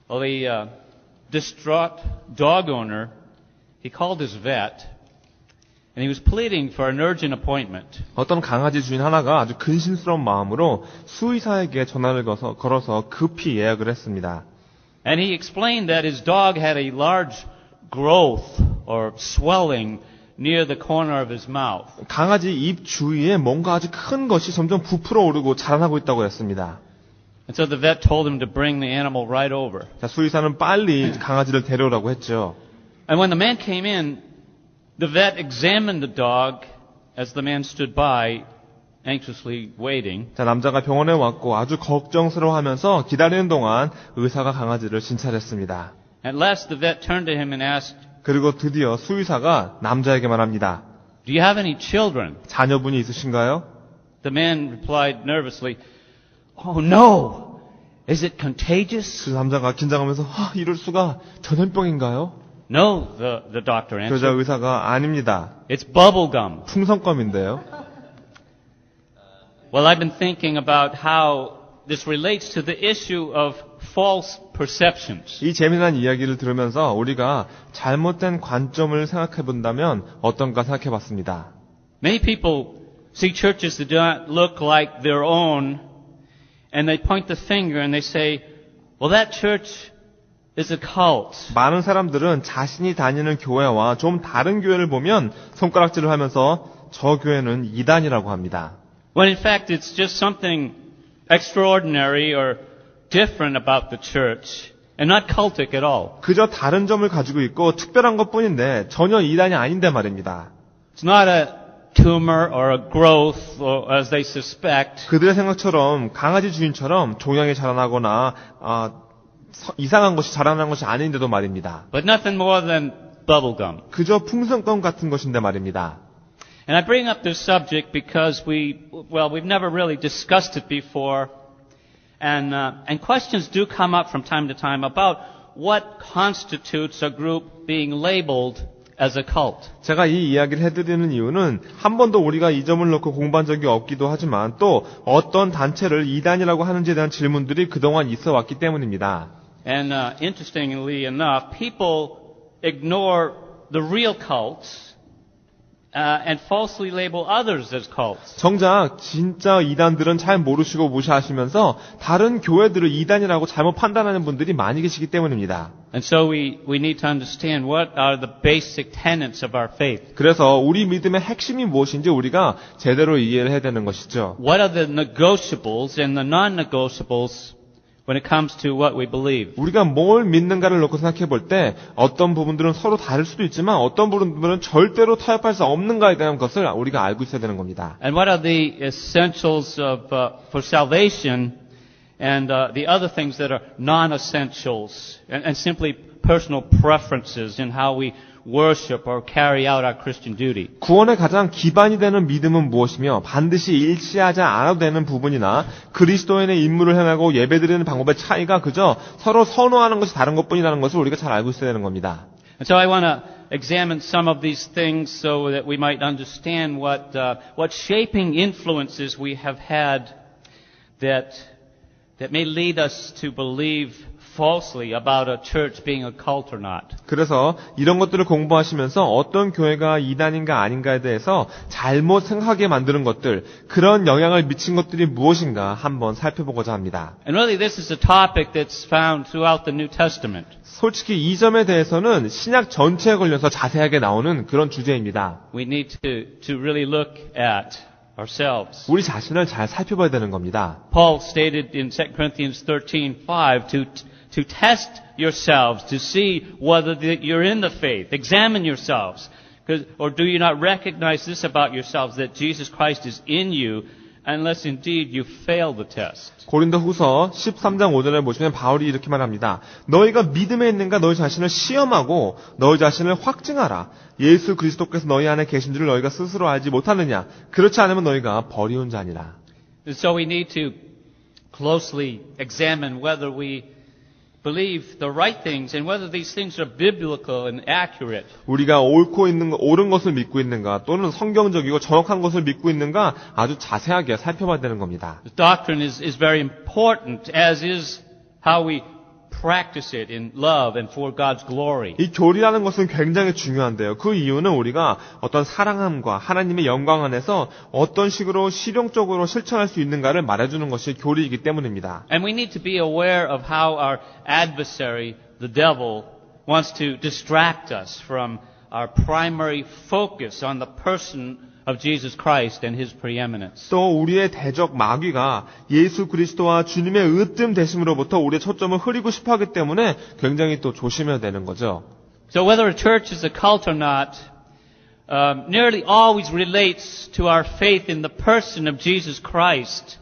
Well, the distraught dog owner, he called his vet, and he was pleading for an urgent appointment. 어떤 강아지 주인 하나가 아주 근심스러운 마음으로 수의사에게 전화를 걸어서 급히 예약을 했습니다. And he explained that his dog had a large growth or swelling near the corner of his mouth. 강아지 입 주위에 뭔가 아주 큰 것이 점점 부풀어 오르고 자라나고 있다고 했습니다. And so the vet told him to bring the animal right over. 자, 수의사는 빨리 강아지를 데려오라고 했죠. And when the man came in, the vet examined the dog as the man stood by, anxiously waiting. 자, 남자가 병원에 왔고 아주 걱정스러워하면서 기다리는 동안 의사가 강아지를 진찰했습니다. At last the vet turned to him and asked, 그리고 드디어 수의사가 남자에게 말합니다. "Do you have any children?" 자녀분이 있으신가요? The man replied nervously, "Oh no! Is it contagious?" 그 남자가 긴장하면서 이럴 수가 전염병인가요? "No," the doctor 그러자 answered. 의사가 아닙니다. "It's bubblegum." 풍선껌인데요. Well, I've been thinking about how this relates to the issue of false perceptions. 이 재미난 이야기를 들으면서 우리가 잘못된 관점을 생각해 본다면 어떤가 생각해 봤습니다. Many people see churches that do not look like their own, and they point the finger and they say, well, that church is a cult. 많은 사람들은 자신이 다니는 교회와 좀 다른 교회를 보면 손가락질을 하면서 저 교회는 이단이라고 합니다. When in fact it's just something extraordinary or different about the church and not cultic at all. 그저 다른 점을 가지고 있고 특별한 것뿐인데 전혀 이단이 아닌데 말입니다. It's not a tumor or a growth or as they suspect. 그들의 생각처럼 강아지 주인처럼 종양이 자라나거나 이상한 것이 자라나는 것이 아닌데도 말입니다. But nothing more than bubblegum. 그저 풍선껌 같은 것인데 말입니다. And I bring up this subject because we've never really discussed it before. And questions do come up from time to time about what constitutes a group being labeled as a cult. 제가 이 이야기를 해드리는 이유는 한 번도 우리가 이 점을 놓고 공부한 적이 없기도 하지만 또 어떤 단체를 이단이라고 하는지에 대한 질문들이 그동안 있어 왔기 때문입니다. And interestingly enough, people ignore the real cults and falsely label others as cults. 정작 진짜 이단들은 잘 모르시고 무시하시면서 다른 교회들을 이단이라고 잘못 판단하는 분들이 많이 계시기 때문입니다. And so we need to understand what are the basic tenets of our faith. 그래서 우리 믿음의 핵심이 무엇인지 우리가 제대로 이해를 해야 되는 것이죠. What are the negotiables and the non-negotiables when it comes to what we believe? 우리가 뭘 믿는가를 놓고 생각해 볼 때 어떤 부분들은 서로 다를 수도 있지만 어떤 부분들은 절대로 타협할 수 없는가에 대한 것을 우리가 알고 있어야 되는 겁니다. And what are the essentials for salvation and the other things that are non-essentials and simply personal preferences in how we worship or carry out our Christian duty. 구원의 가장 기반이 되는 믿음은 무엇이며 반드시 일치하지 않아도 되는 부분이나 그리스도인의 임무를 행하고 예배드리는 방법의 차이가 그저 서로 선호하는 것이 다른 것뿐이라는 것을 우리가 잘 알고 있어야 되는 겁니다. And so I want to examine some of these things so that we might understand what shaping influences we have had that may lead us to believe falsely about a church being a cult or not. 그래서 이런 것들을 공부하시면서 어떤 교회가 이단인가 아닌가에 대해서 잘못 생각하게 만드는 것들, 그런 영향을 미친 것들이 무엇인가 한번 살펴보고자 합니다. And really this is a topic that's found throughout the New Testament. 솔직히 이 점에 대해서는 신약 전체에 걸려서 자세하게 나오는 그런 주제입니다. We need to really look at ourselves. 우리 자신을 잘 살펴봐야 되는 겁니다. Paul stated in 2 Corinthians 13:5 to test yourselves, to see whether you're in the faith. Examine yourselves. Or do you not recognize this about yourselves, that Jesus Christ is in you, unless indeed you fail the test. 고린도후서 13장 5절에 보시면 바울이 이렇게 말합니다. 너희가 믿음에 있는가 너희 자신을 시험하고 너희 자신을 확증하라. 예수 그리스도께서 너희 안에 계신 줄 너희가 스스로 알지 못하느냐. 그렇지 않으면 너희가 버리운 자니라. So we need to closely examine whether we believe the right things and whether these things are biblical and accurate. 우리가 옳은 것을 믿고 있는가 또는 성경적이고 정확한 것을 믿고 있는가 아주 자세하게 살펴봐야 되는 겁니다. The doctrine is very important, as is how we practice it in love and for God's glory. 이 교리라는 것은 굉장히 중요한데요. 그 이유는 우리가 어떤 사랑함과 하나님의 영광 안에서 어떤 식으로 실용적으로 실천할 수 있는가를 말해주는 것이 교리이기 때문입니다. And we need to be aware of how our adversary, the devil, wants to distract us from our primary focus on the person of Jesus Christ and His preeminence. 또 우리의 대적 마귀가 예수 그리스도와 주님의 으뜸 되심으로부터 우리의 초점을 흐리고 싶어하기 때문에 굉장히 또 조심해야 되는 거죠. So whether a church is a cult or not, nearly always relates to our faith in the person of Jesus Christ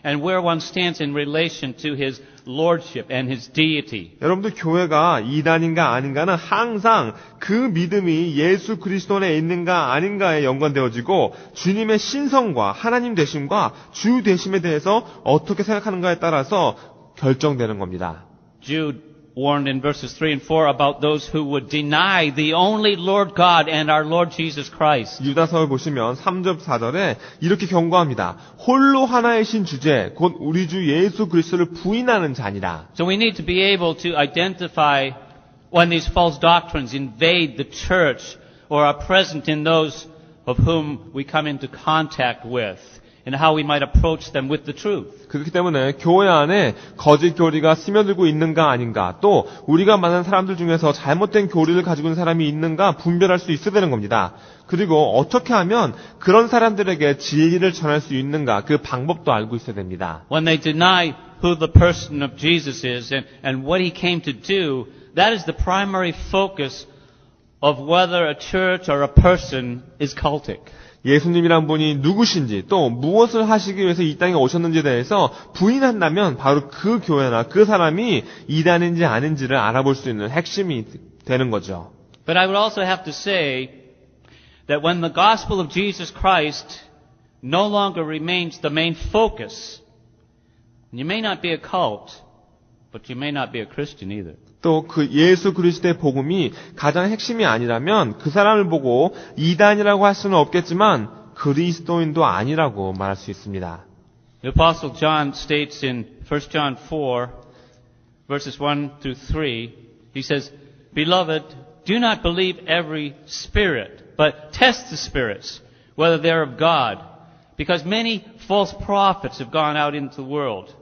and where one stands in relation to His lordship and His deity. 여러분들 교회가 이단인가 아닌가는 항상 그 믿음이 예수 그리스도 안에 있는가 아닌가에 연관되어지고 주님의 신성과 하나님 되심과 주 되심에 대해서 어떻게 생각하는가에 따라서 결정되는 겁니다. Jude warned in verses 3 and 4 about those who would deny the only Lord God and our Lord Jesus Christ. 유다서를 보시면 3절 4절에 이렇게 경고합니다. 홀로 하나이신 주제 곧 우리 주 예수 그리스도를 부인하는 자니라. So we need to be able to identify when these false doctrines invade the church or are present in those of whom we come into contact with and how we might approach them with the truth. 그렇기 때문에 교회 안에 거짓 교리가 스며들고 있는가 아닌가 또 우리가 만난 사람들 중에서 잘못된 교리를 가지고 있는 사람이 있는가 분별할 수 있어야 되는 겁니다. 그리고 어떻게 하면 그런 사람들에게 진리를 전할 수 있는가 그 방법도 알고 있어야 됩니다. When they deny who the person of Jesus is and what He came to do, that is the primary focus of whether a church or a person is cultic. 예수님이란 분이 누구신지 또 무엇을 하시기 위해서 이 땅에 오셨는지에 대해서 부인한다면 바로 그 교회나 그 사람이 이단인지 아닌지를 알아볼 수 있는 핵심이 되는 거죠. But I would also have to say that when the gospel of Jesus Christ no longer remains the main focus, you may not be a cult, but you may not be a Christian either. 또 그 예수 그리스도의 복음이 가장 핵심이 아니라면 그 사람을 보고 이단이라고 할 수는 없겠지만 그리스도인도 아니라고 말할 수 있습니다. The Apostle John states in 1 John 4, verses 1 through 3, he says, Beloved, do not believe every spirit, but test the spirits, whether they're of God, because many false prophets have gone out into the world.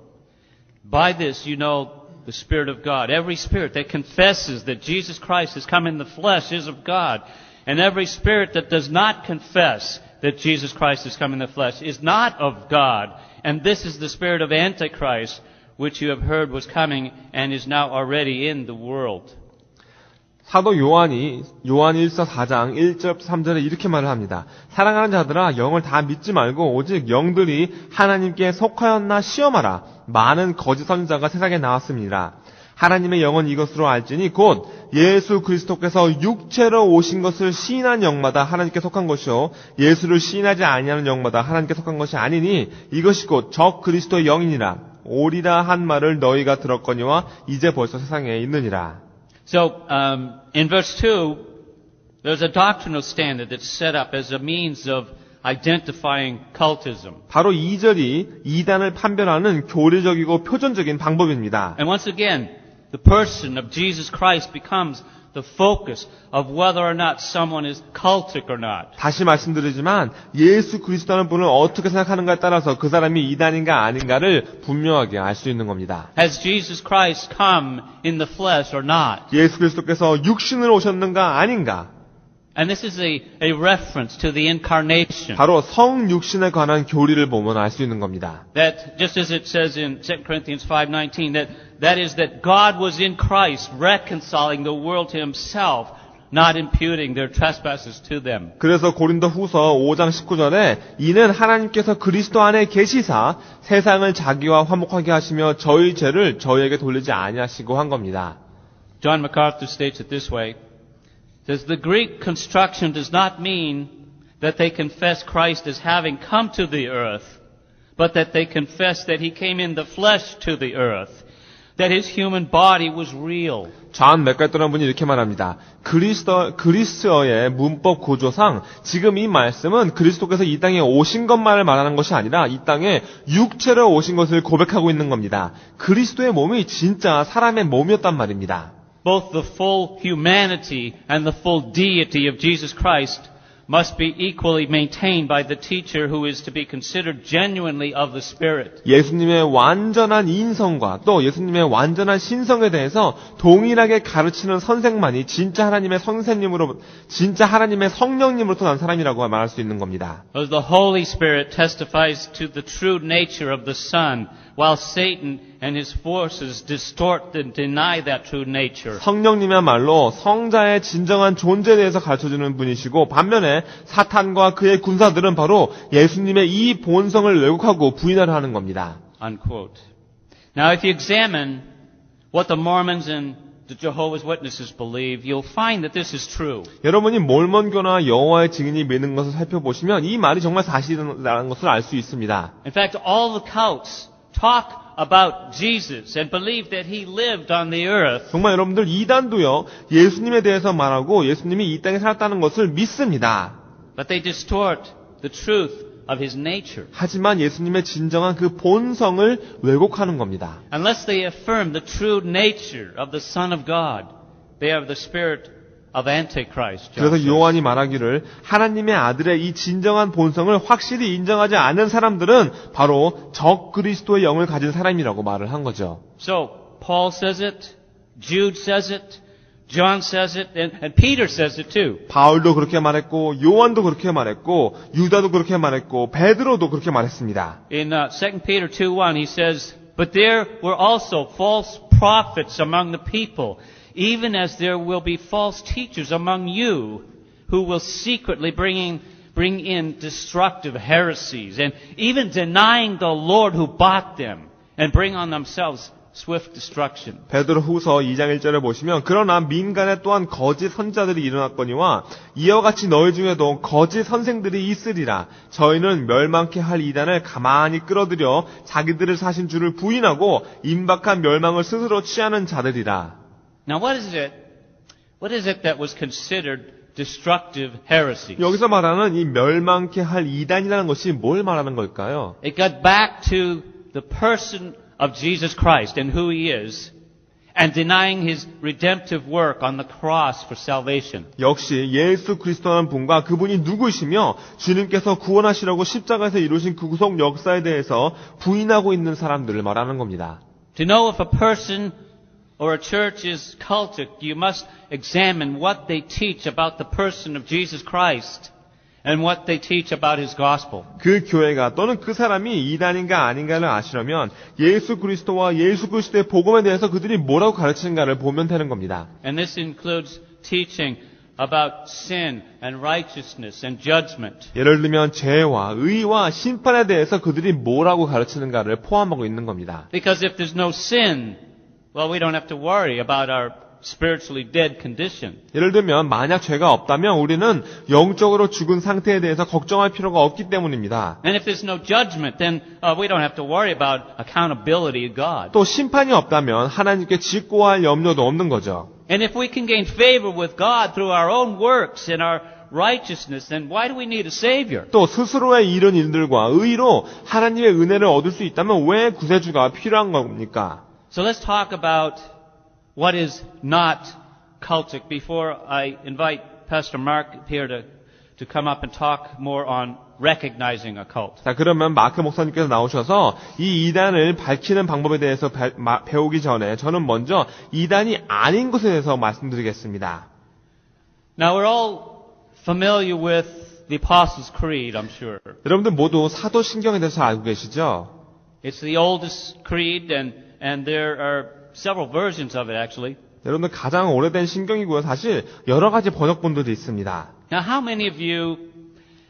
By this you know the Spirit of God. Every spirit that confesses that Jesus Christ has come in the flesh is of God. And every spirit that does not confess that Jesus Christ has come in the flesh is not of God. And this is the spirit of Antichrist, which you have heard was coming and is now already in the world. 사도 요한이 요한 1서 4장 1절 3절에 이렇게 말을 합니다. 사랑하는 자들아 영을 다 믿지 말고 오직 영들이 하나님께 속하였나 시험하라. 많은 거짓 선지자가 세상에 나왔습니다. 하나님의 영은 이것으로 알지니 곧 예수 그리스도께서 육체로 오신 것을 시인한 영마다 하나님께 속한 것이요 예수를 시인하지 아니하는 영마다 하나님께 속한 것이 아니니 이것이 곧 적 그리스도의 영이니라. 오리라 한 말을 너희가 들었거니와 이제 벌써 세상에 있느니라. So, in verse 2, there's a doctrinal standard that's set up as a means of identifying cultism. 바로 2절이 이단을 판별하는 교리적이고 표준적인 방법입니다. And once again, the person of Jesus Christ becomes the focus of whether or not someone is cultic or not. 다시 말씀드리지만 예수 그리스도라는 분을 어떻게 생각하는가에 따라서 그 사람이 이단인가 아닌가를 분명하게 알 수 있는 겁니다. Has Jesus Christ come in the flesh or not? 예수 그리스도께서 육신으로 오셨는가 아닌가? And this is a reference to the incarnation. 바로 성육신에 관한 교리를 보면 알 수 있는 겁니다. That, just as it says in 2 Corinthians 5:19, that is that God was in Christ reconciling the world to Himself, not imputing their trespasses to them. 그래서 고린도 후서 5장 19절에 이는 하나님께서 그리스도 안에 계시사 세상을 자기와 화목하게 하시며 저희 죄를 저희에게 돌리지 아니하시고 한 겁니다. John MacArthur states it this way. Says the Greek construction does not mean that they confess Christ as having come to the earth, but that they confess that He came in the flesh to the earth. that his human body was real. 존 맥갈더라는 분이 이렇게 말합니다. 그리스어의 문법 구조상 지금 이 말씀은 그리스도께서 이 땅에 오신 것만을 말하는 것이 아니라 이 땅에 육체로 오신 것을 고백하고 있는 겁니다. 그리스도의 몸이 진짜 사람의 몸이었단 말입니다. Both the full humanity and the full deity of Jesus Christ must be equally maintained by the teacher who is to be considered genuinely of the Spirit. 예수님의 완전한 인성과 또 예수님의 완전한 신성에 대해서 동일하게 가르치는 선생만이 진짜 하나님의 선생님으로, 진짜 하나님의 성령님으로부터 난 사람이라고 말할 수 있는 겁니다. As the Holy Spirit testifies to the true nature of the Son, while Satan and his forces distort and deny that true nature. 성령님이야말로 성자의 진정한 존재에 대해서 가르쳐주는 분이시고 반면에 사탄과 그의 군사들은 바로 예수님의 이 본성을 왜곡하고 부인하려 하는 겁니다. Unquote. Now if you examine what the Mormons and the Jehovah's Witnesses believe, you'll find that this is true. 여러분이 몰몬교나 여호와의 증인이 믿는 것을 살펴보시면 이 말이 정말 사실이라는 것을 알 수 있습니다. In fact, all the cults talk about Jesus and believe that he lived on the earth. 정말 여러분들 이단도요 예수님에 대해서 말하고 예수님이 이 땅에 살았다는 것을 믿습니다. But they distort the truth of his nature. 하지만 예수님의 진정한 그 본성을 왜곡하는 겁니다. Unless they affirm the true nature of the Son of God, they have the spirit of Antichrist. 그래서 요한이 말하기를 하나님의 아들의 이 진정한 본성을 확실히 인정하지 않는 사람들은 바로 적 그리스도의 영을 가진 사람이라고 말을 한 거죠. So Paul says it, Jude says it, John says it, and Peter says it too. 바울도 그렇게 말했고 요한도 그렇게 말했고 유다도 그렇게 말했고 베드로도 그렇게 말했습니다. In 2 Peter 2:1 he says, "But there were also false prophets among the people, even as there will be false teachers among you, who will secretly bring in destructive heresies, and even denying the Lord who bought them, and bring on themselves swift destruction." 베드로 후서 2장 1절을 보시면 그러나 민간에 또한 거짓 선자들이 일어났거니와 이와 같이 너희 중에도 거짓 선생들이 있으리라. 저희는 멸망케 할 이단을 가만히 끌어들여 자기들을 사신 주를 부인하고 임박한 멸망을 스스로 취하는 자들이라. Now what is it that was considered destructive heresies? 여기서 말하는 이 멸망케 할 이단이라는 것이 뭘 말하는 걸까요? It got back to the person of Jesus Christ and who he is, and denying his redemptive work on the cross for salvation. 역시 예수 그리스도라는 분과 그분이 누구이시며 주님께서 구원하시려고 십자가에서 이루신 그 구속 역사에 대해서 부인하고 있는 사람들을 말하는 겁니다. To know if a person or a church is cultic, you must examine what they teach about the person of Jesus Christ and what they teach about his gospel. 그 교회가 또는 그 사람이 이단인가 아닌가를 아시려면 예수 그리스도와 예수 그리스도의 복음에 대해서 그들이 뭐라고 가르치는가를 보면 되는 겁니다. And this includes teaching about sin and righteousness and judgment. 예를 들면 죄와 의와 심판에 대해서 그들이 뭐라고 가르치는가를 포함하고 있는 겁니다. Because if there's no sin, well, we don't have to worry about our spiritually dead condition. 예를 들면 만약 죄가 없다면 우리는 영적으로 죽은 상태에 대해서 걱정할 필요가 없기 때문입니다. And if there's no judgment, then we don't have to worry about accountability of God. 또 심판이 없다면 하나님께 직고할 염려도 없는 거죠. And if we can gain favor with God through our own works and our righteousness, then why do we need a Savior? 또 스스로의 이런 일들과 의로 하나님의 은혜를 얻을 수 있다면 왜 구세주가 필요한 겁니까? So let's talk about what is not cultic before I invite Pastor Mark here to come up and talk more on recognizing a cult. 자, 그러면 마크 목사님께서 나오셔서 이 이단을 밝히는 방법에 대해서 배우기 전에 저는 먼저 이단이 아닌 것에 대해서 말씀드리겠습니다. Now we're all familiar with the Apostles' Creed, I'm sure. 여러분들 모두 사도신경에 대해서 알고 계시죠? It's the oldest creed and there are several versions of it actually. 여러분들 가장 오래된 신경이고요. 사실 여러 가지 번역본들이 있습니다. Now how many of you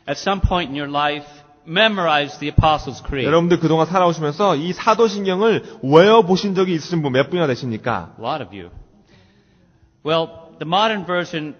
at some point in your life memorized the Apostles' Creed? 여러분들 그동안 살아오시면서 이 사도신경을 외워보신 적이 있으신 분 몇 분이나 되십니까? A lot of you. Well, the modern version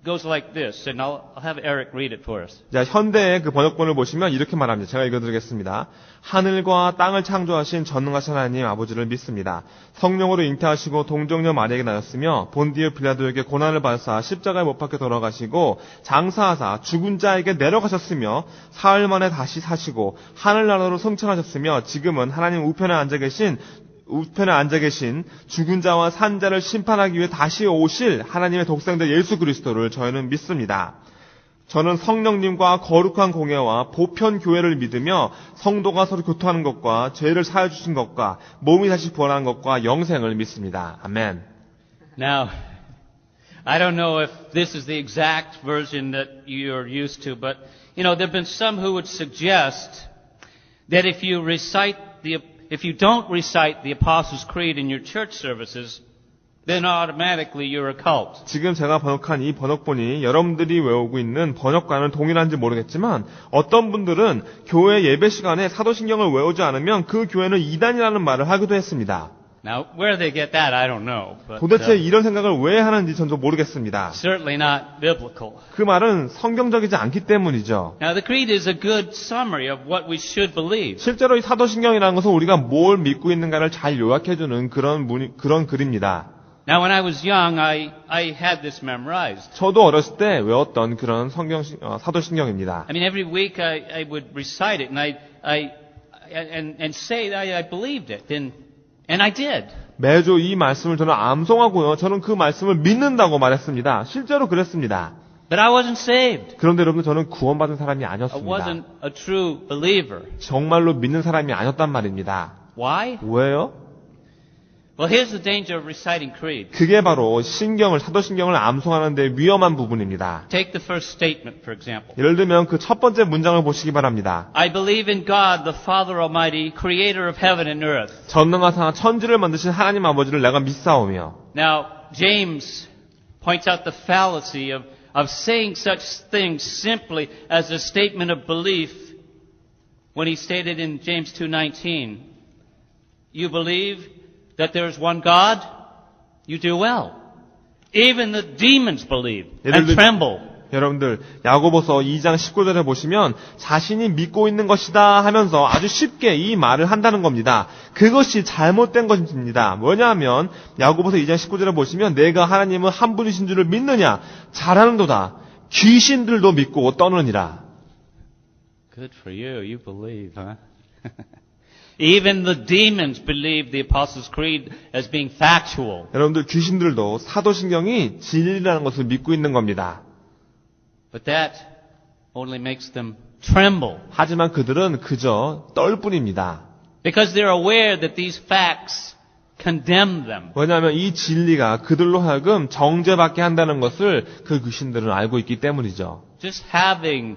goes like this, and I'll have Eric read it for us. 자, 현대의 그 번역본을 보시면 이렇게 말합니다. 제가 읽어드리겠습니다. 하늘과 땅을 창조하신 전능하신 하나님 아버지를 믿습니다. 성령으로 잉태하시고 동정녀 마리아에게 나셨으며 본디오 빌라도에게 고난을 받으사 십자가에 못 박혀 돌아가시고 장사하사 죽은 자에게 내려가셨으며 사흘 만에 다시 사시고 하늘나라로 승천하셨으며 지금은 하나님 우편에 앉아 계신 죽은 자와 산 자를 심판하기 위해 다시 오실 하나님의 독생자 예수 그리스도를 저희는 믿습니다. 저는 성령님과 거룩한 공예와 보편 교회를 믿으며 성도가 서로 교통하는 것과 죄를 사해 주신 것과 몸이 다시 부활하는 것과 영생을 믿습니다. 아멘. Now, I don't know if this is the exact version that you're used to, but there have been some who would suggest that if you don't recite the Apostles' Creed in your church services, then automatically you're a cult. 지금 제가 번역한 이 번역본이 여러분들이 외우고 있는 번역과는 동일한지 모르겠지만 어떤 분들은 교회 예배 시간에 사도신경을 외우지 않으면 그 교회는 이단이라는 말을 하기도 했습니다. Now, where they get that, I don't know. But, 도대체 이런 생각을 왜 하는지 전도 모르겠습니다. certainly not biblical. 그 말은 성경적이지 않기 때문이죠. Now, the Creed is a good summary of what we should believe. 실제로 이 사도신경이라는 것은 우리가 뭘 믿고 있는가를 잘 요약해주는 그런 글입니다. Now, when I was young, I had this memorized. 저도 어렸을 때 외웠던 그런 사도신경입니다. I mean, every week I would recite it, and say that I believed it, and I did. 매주 이 말씀을 저는 암송하고요. 저는 그 말씀을 믿는다고 말했습니다. 실제로 그랬습니다. But I wasn't saved. 그런데 여러분 저는 구원받은 사람이 I 아니었습니다. wasn't a true believer. 정말로 믿는 사람이 아니었단 말입니다. Why? 왜요? Well, here's the danger of reciting creed. 그게 바로 사도신경을 암송하는 데 위험한 부분입니다. Take the first statement, for example. 예를 들면 그 첫 번째 문장을 보시기 바랍니다. I believe in God, the Father Almighty, creator of heaven and earth. 전능하사 천지를 만드신 하나님 아버지를 내가 믿사오며. Now, James points out the fallacy of saying such things simply as a statement of belief when he stated in James 2:19, you believe that there is one God? You do well. Even the demons believe and tremble. 여러분들 야고보서 2장 19절에 보시면 자신이 믿고 있는 것이다 하면서 아주 쉽게 이 말을 한다는 겁니다. 그것이 잘못된 것입니다. 뭐냐면 야고보서 2장 19절에 보시면 내가 하나님은 한 분이신 줄을 믿느냐 잘하는도다. 귀신들도 믿고 떠느니라. Good for you. You believe, huh? Even the demons believe the Apostles' Creed as being factual. 여러분들 귀신들도 사도신경이 진리라는 것을 믿고 있는 겁니다. But that only makes them tremble. 하지만 그들은 그저 떨 뿐입니다. Because they're aware that these facts condemn them. 왜냐하면 이 진리가 그들로 하여금 정죄받게 한다는 것을 그 귀신들은 알고 있기 때문이죠. Just having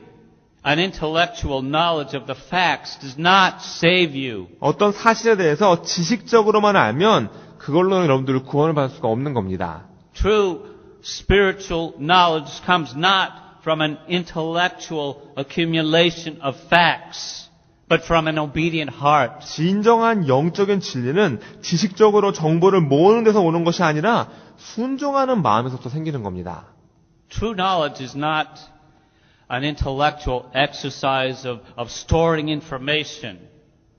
an intellectual knowledge of the facts does not save you. 어떤 사실에 대해서 지식적으로만 알면 그걸로 여러분들 구원을 받을 수가 없는 겁니다. True spiritual knowledge comes not from an intellectual accumulation of facts, but from an obedient heart. 진정한 영적인 진리는 지식적으로 정보를 모으는 데서 오는 것이 아니라 순종하는 마음에서부터 생기는 겁니다. True knowledge is not an intellectual exercise of storing information,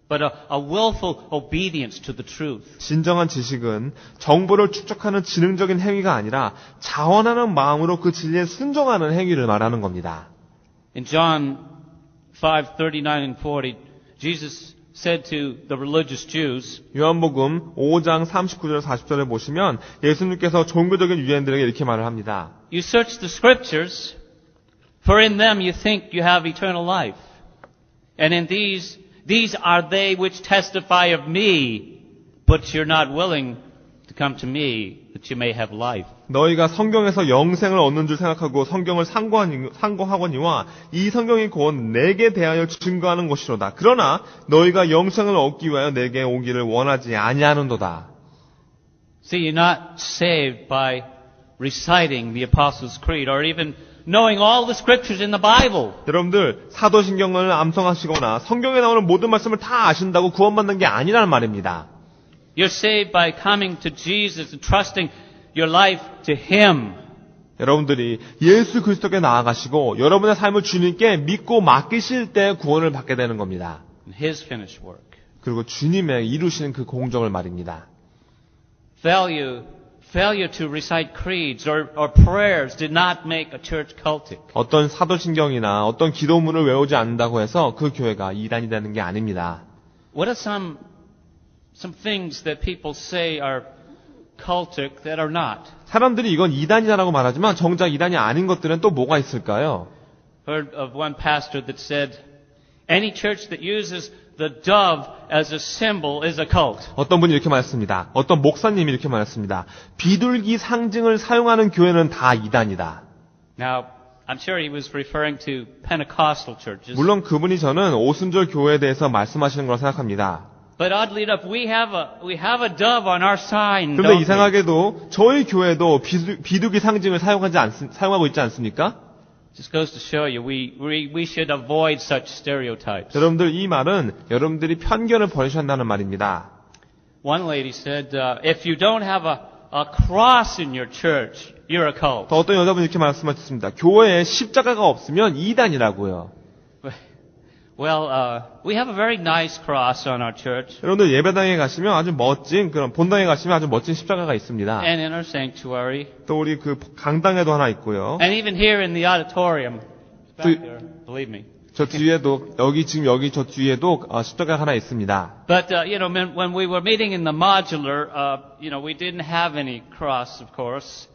but a willful obedience to the truth. 진정한 지식은 정보를 축적하는 지능적인 행위가 아니라 자원하는 마음으로 그 진리에 순종하는 행위를 말하는 겁니다. In John 5:39 and 40, Jesus said to the religious Jews, 요한복음 5장 39절 40절에 보시면 예수님께서 종교적인 유대인들에게 이렇게 말을 합니다. You search the scriptures, for in them you think you have eternal life. And in these are they which testify of me, but you're not willing to come to me that you may have life. 너희가 성경에서 영생을 얻는 줄 생각하고 성경을 상고하거니와 이 성경이 곧 내게 대하여 증거하는 것이로다. 그러나 너희가 영생을 얻기 위하여 내게 오기를 원하지 아니하는도다. See, you're not saved by reciting the Apostles' Creed or even knowing all the scriptures in the Bible. 여러분들 사도신경을 암송하시거나 성경에 나오는 모든 말씀을 다 아신다고 구원받는 게 아니라는 말입니다. You're saved by coming to Jesus and trusting your life to Him. 여러분들이 예수 그리스도께 나아가시고 여러분의 삶을 주님께 믿고 맡기실 때 구원을 받게 되는 겁니다. His finished work. 그리고 주님의 이루시는 그 공정을 말입니다. Failure to recite creeds or prayers did not make a church cultic. 어떤 사도신경이나 어떤 기도문을 외우지 않는다고 해서 그 교회가 이단이 되는 게 아닙니다. What are some things that people say are cultic that are not? 사람들이 이건 이단이라고 말하지만 정작 이단이 아닌 것들은 또 뭐가 있을까요? Heard of one pastor that said, any church that uses the dove as a symbol is a cult. 어떤 분이 이렇게 말했습니다. 어떤 목사님이 이렇게 말했습니다. 비둘기 상징을 사용하는 교회는 다 이단이다. Now, I'm sure he was referring to Pentecostal churches. 물론 그분이 저는 오순절 교회에 대해서 말씀하시는 거라 생각합니다. But oddly enough, we have a dove on our sign. 그런데 don't we? 이상하게도 저희 교회도 비둘기 상징을 사용하고 있지 않습니까? Just goes to show you, we should avoid such stereotypes. 여러분들 이 말은 여러분들이 편견을 버리셔야 한다는 말입니다. One lady said, if you don't have a cross in your church, you're a cult. 또 어떤 여자분이 이렇게 말씀하셨습니다. 교회에 십자가가 없으면 이단이라고요. Well, we have a very nice cross on our church 여러분들 예배당에 가시면 아주 멋진 그런 본당에 가시면 아주 멋진 십자가가 있습니다. and in our sanctuary. 또 우리 그 강당에도 하나 있고요. And even here in the auditorium, back there, believe me. 저 뒤에도 여기 저 뒤에도 십자가 하나 있습니다. But when we were meeting in the modular, we didn't have any cross, of course.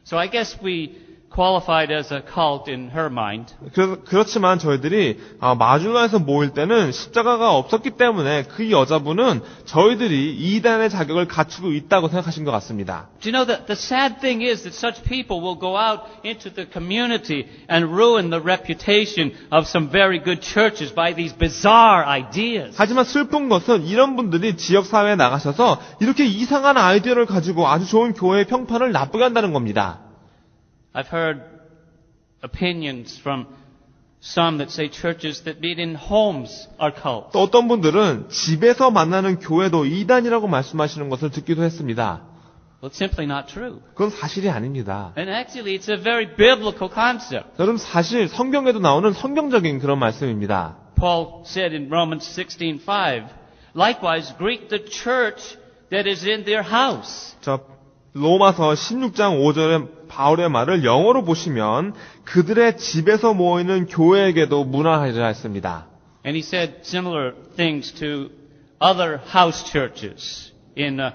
So I guess we qualified as a cult in her mind. 그렇지만 저희들이 마줄라에서 모일 때는 십자가가 없었기 때문에 그 여자분은 저희들이 이단의 자격을 갖추고 있다고 생각하신 것 같습니다. Do you know that the sad thing is that such people will go out into the community and ruin the reputation of some very good churches by these bizarre ideas. 하지만 슬픈 것은 이런 분들이 지역사회에 나가셔서 이렇게 이상한 아이디어를 가지고 아주 좋은 교회의 평판을 나쁘게 한다는 겁니다. I've heard opinions from some that say churches that meet in homes are cults. 또 어떤 분들은 집에서 만나는 교회도 이단이라고 말씀하시는 것을 듣기도 했습니다. Well, it's simply not true. 그건 사실이 아닙니다. And actually, it's a very biblical concept. 여러분 사실 성경에도 나오는 성경적인 그런 말씀입니다. Paul said in Romans 16:5, likewise greet the church that is in their house. 로마서 16장 5절의 바울의 말을 영어로 보시면 그들의 집에서 모이는 교회에게도 문안하리라 했습니다. And he said similar things to other house churches in 1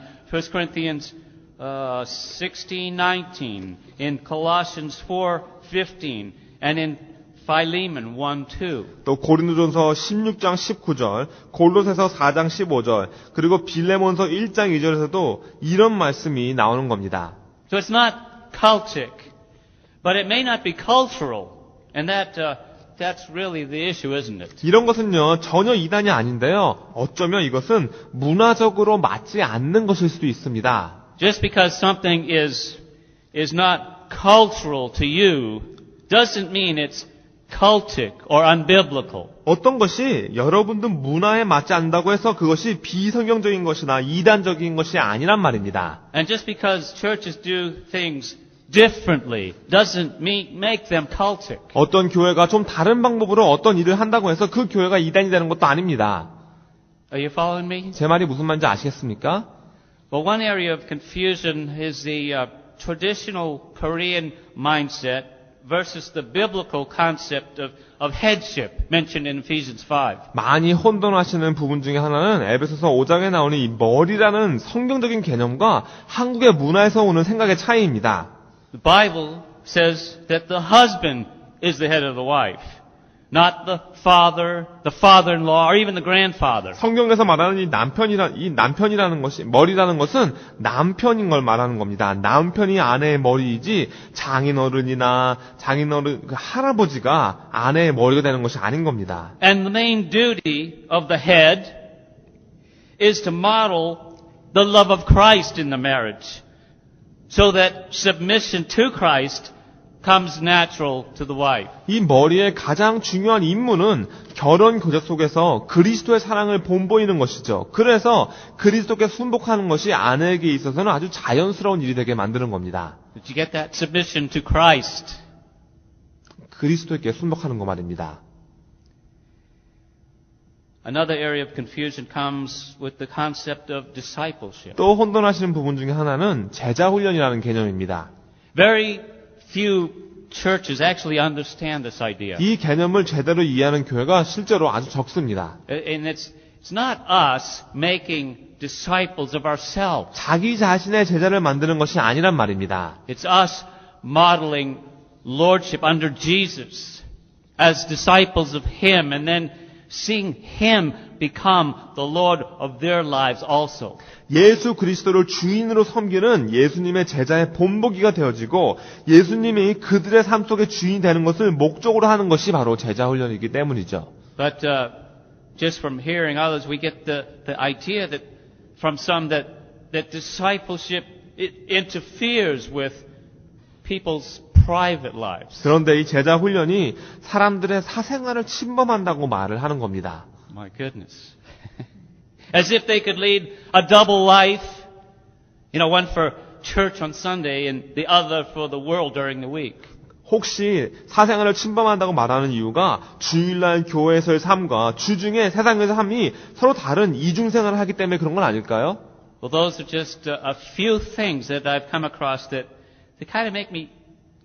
Corinthians 16:19, in Colossians 4:15, and in Philemon 1:2. 또 고린도전서 16장 19절, 골로새서 4장 15절, 그리고 빌레몬서 1장 2절에서도 이런 말씀이 나오는 겁니다. So it's not cultic, but it may not be cultural, and that's really the issue, isn't it? 이런 것은요 전혀 이단이 아닌데요. 어쩌면 이것은 문화적으로 맞지 않는 것일 수도 있습니다. Just because something is not cultural to you doesn't mean it's cultic or unbiblical. 어떤 것이 여러분들 문화에 맞지 않는다고 해서 그것이 비성경적인 것이나 이단적인 것이 아니란 말입니다. And just because churches do things differently doesn't make them cultic. 어떤 교회가 좀 다른 방법으로 어떤 일을 한다고 해서 그 교회가 이단이 되는 것도 아닙니다. Are you following me? 제 말이 무슨 말인지 아시겠습니까? Well, one area of confusion is the traditional Korean mindset versus the biblical concept of headship mentioned in Ephesians 5. 많이 혼돈하시는 부분 중에 하나는 에베소서 5장에 나오는 이 머리라는 성경적인 개념과 한국의 문화에서 오는 생각의 차이입니다. The Bible says that the husband is the head of the wife, not the father-in-law, or even the grandfather. 성경에서 말하는 이 남편이라는 것이, 머리라는 것은 남편인 걸 말하는 겁니다. 남편이 아내의 머리이지 장인어른이나 그 할아버지가 아내의 머리가 되는 것이 아닌 겁니다. And the main duty of the head is to model the love of Christ in the marriage, so that submission to Christ comes natural to the wife. 이 머리의 가장 중요한 임무는 결혼 교제 속에서 그리스도의 사랑을 본보이는 것이죠. 그래서 그리스도께 순복하는 것이 아내에게 있어서는 아주 자연스러운 일이 되게 만드는 겁니다. Did you get that? Submission to Christ. 그리스도에게 순복하는 거 말입니다. Another area of confusion comes with the concept of discipleship. 또 혼돈하시는 부분 중에 하나는 제자 훈련이라는 개념입니다. Very few churches actually understand this idea. 이 개념을 제대로 이해하는 교회가 실제로 아주 적습니다. And it's not us making disciples of ourselves. 자기 자신의 제자를 만드는 것이 아니란 말입니다. It's us modeling lordship under Jesus as disciples of Him and then seeing Him become the Lord of their lives also. 예수 그리스도를 주인으로 섬기는 예수님의 제자의 본보기가 되어지고 예수님이 그들의 삶 속의 주인이 되는 것을 목적으로 하는 것이 바로 제자 훈련이기 때문이죠. But just from hearing others, we get the idea that from some that discipleship it interferes with people's private lives. 그런데 이 제자 훈련이 사람들의 사생활을 침범한다고 말을 하는 겁니다. My goodness. As if they could lead a double life, one for church on Sunday and the other for the world during the week. 혹시 사생활을 침범한다고 말하는 이유가 주일날 교회에서의 삶과 주중에 세상에서의 삶이 서로 다른 이중생활을 하기 때문에 그런 건 아닐까요? Well, those are just a few things that I've come across that kind of make me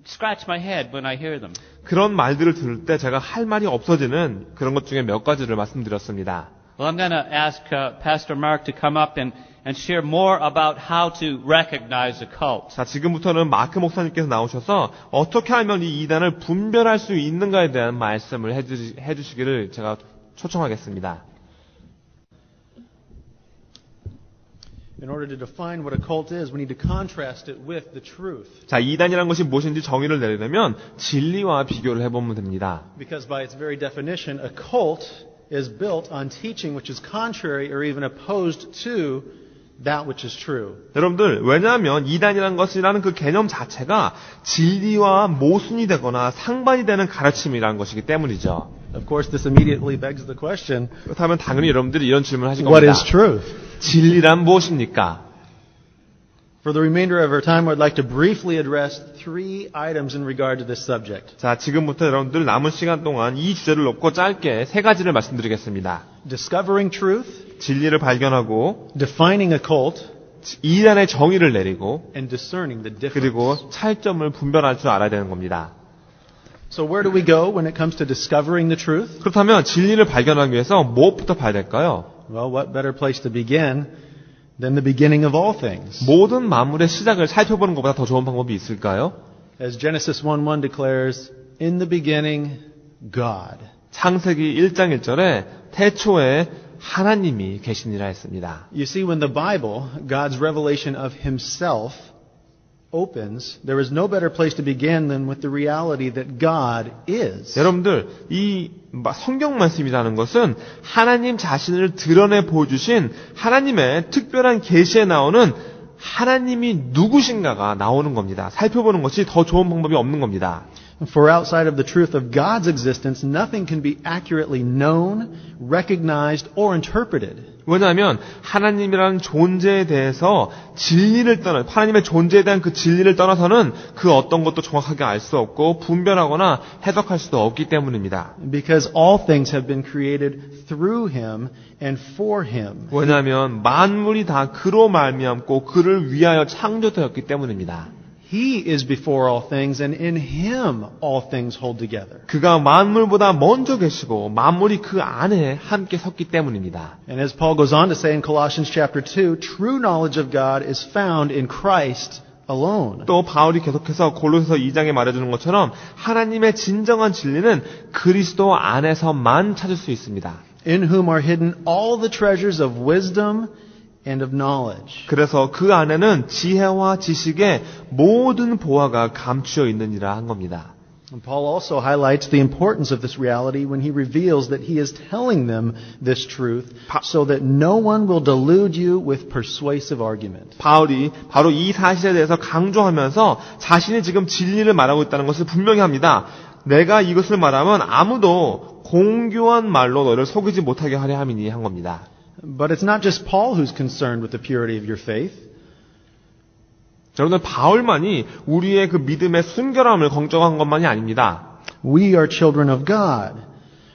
scratch my head when I hear them. 그런 말들을 들을 때 제가 할 말이 없어지는 그런 것 중에 몇 가지를 말씀드렸습니다. Well, I'm going to ask Pastor Mark to come up and share more about how to recognize a cult. 자, 지금부터는 마크 목사님께서 나오셔서 어떻게 하면 이 이단을 분별할 수 있는가에 대한 말씀을 해주시기를 제가 초청하겠습니다. In order to define what a cult is, we need to contrast it with the truth. 자, 이단이라는 것이 무엇인지 정의를 내리려면 진리와 비교를 해보면 됩니다. Because by its very definition, a cult is built on teaching which is contrary or even opposed to that which is true. 여러분들, 왜냐하면 이단이라는 것이라는 그 개념 자체가 진리와 모순이 되거나 상반이 되는 가르침이라는 것이기 때문이죠. Of course, this immediately begs the question, 그렇다면 당연히 여러분들이 이런 질문을 하실 what 겁니다. is truth? 진리란 무엇입니까? For the remainder of our time, I'd like to briefly address three items in regard to this subject. 자, 지금부터 여러분들 남은 시간 동안 이 주제를 놓고 짧게 세 가지를 말씀드리겠습니다. Discovering truth, 진리를 발견하고 defining a cult, 이단의 정의를 내리고 and discerning the difference. 그리고 차이점을 분별할 줄 알아야 되는 겁니다. So where do we go when it comes to discovering the truth? 그렇다면 진리를 발견하기 위해서 무엇부터 봐야 될까요? Well, what better place to begin than the beginning of all things? 모든 만물의 시작을 살펴보는 것보다 더 좋은 방법이 있을까요? As Genesis 1:1 declares, in the beginning, God. 창세기 1장 1절에 태초에 하나님이 계시니라 했습니다. You see, when the Bible, God's revelation of Himself, opens, there is no better place to begin than with the reality that God is. 여러분들, 이 성경 말씀이라는 것은 하나님 자신을 드러내 보여주신 하나님의 특별한 계시에 나오는 하나님이 누구신가가 나오는 겁니다. 살펴보는 것이 더 좋은 방법이 없는 겁니다. For outside of the truth of God's existence, nothing can be accurately known, recognized, or interpreted. 왜냐하면 하나님이라는 존재에 대해서 하나님의 존재에 대한 그 진리를 떠나서는 그 어떤 것도 정확하게 알 수 없고 분별하거나 해석할 수도 없기 때문입니다. Because all things have been created through Him and for Him. 왜냐하면 만물이 다 그로 말미암고 그를 위하여 창조되었기 때문입니다. He is before all things, and in Him all things hold together. 그가 만물보다 먼저 계시고 만물이 그 안에 함께 섰기 때문입니다. And as Paul goes on to say in Colossians chapter 2, true knowledge of God is found in Christ alone. 또 바울이 계속해서 골로새서 2장에 말해주는 것처럼 하나님의 진정한 진리는 그리스도 안에서만 찾을 수 있습니다. In whom are hidden all the treasures of wisdom and of knowledge. 그래서 그 안에는 지혜와 지식의 모든 보화가 감추어 있느니라 한 겁니다. And Paul also highlights the importance of this reality when he reveals that he is telling them this truth so that no one will delude you with persuasive argument. 바울이 바로 이 사실에 대해서 강조하면서 자신이 지금 진리를 말하고 있다는 것을 분명히 합니다. 내가 이것을 말하면 아무도 공교한 말로 너를 속이지 못하게 하려 함이니 한 겁니다. But it's not just Paul who's concerned with the purity of your faith. 여러분들 바울만이 우리의 그 믿음의 순결함을 걱정한 것만이 아닙니다. We are children of God,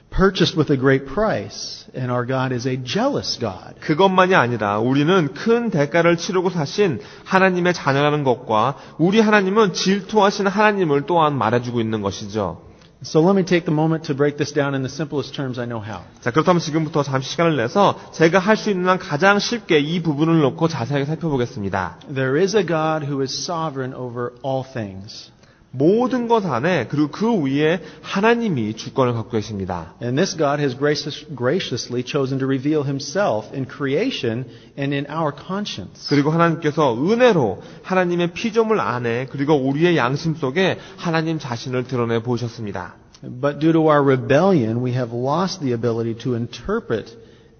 purchased with a great price, and our God is a jealous God. 그것만이 아니라 우리는 큰 대가를 치르고 사신 하나님의 자녀라는 것과 우리 하나님은 질투하신 하나님을 또한 말해주고 있는 것이죠. So let me take the moment to break this down in the simplest terms I know how. 자, 그렇다면 지금부터 잠시 시간을 내서 제가 할 수 있는 한 가장 쉽게 이 부분을 놓고 자세하게 살펴보겠습니다. There is a God who is sovereign over all things. 모든 것 안에 그리고 그 위에 하나님이 주권을 갖고 계십니다. And this God has graciously chosen to reveal himself in creation and in our conscience. 그리고 하나님께서 은혜로 하나님의 피조물 안에 그리고 우리의 양심 속에 하나님 자신을 드러내 보셨습니다. But due to our rebellion, we have lost the ability to interpret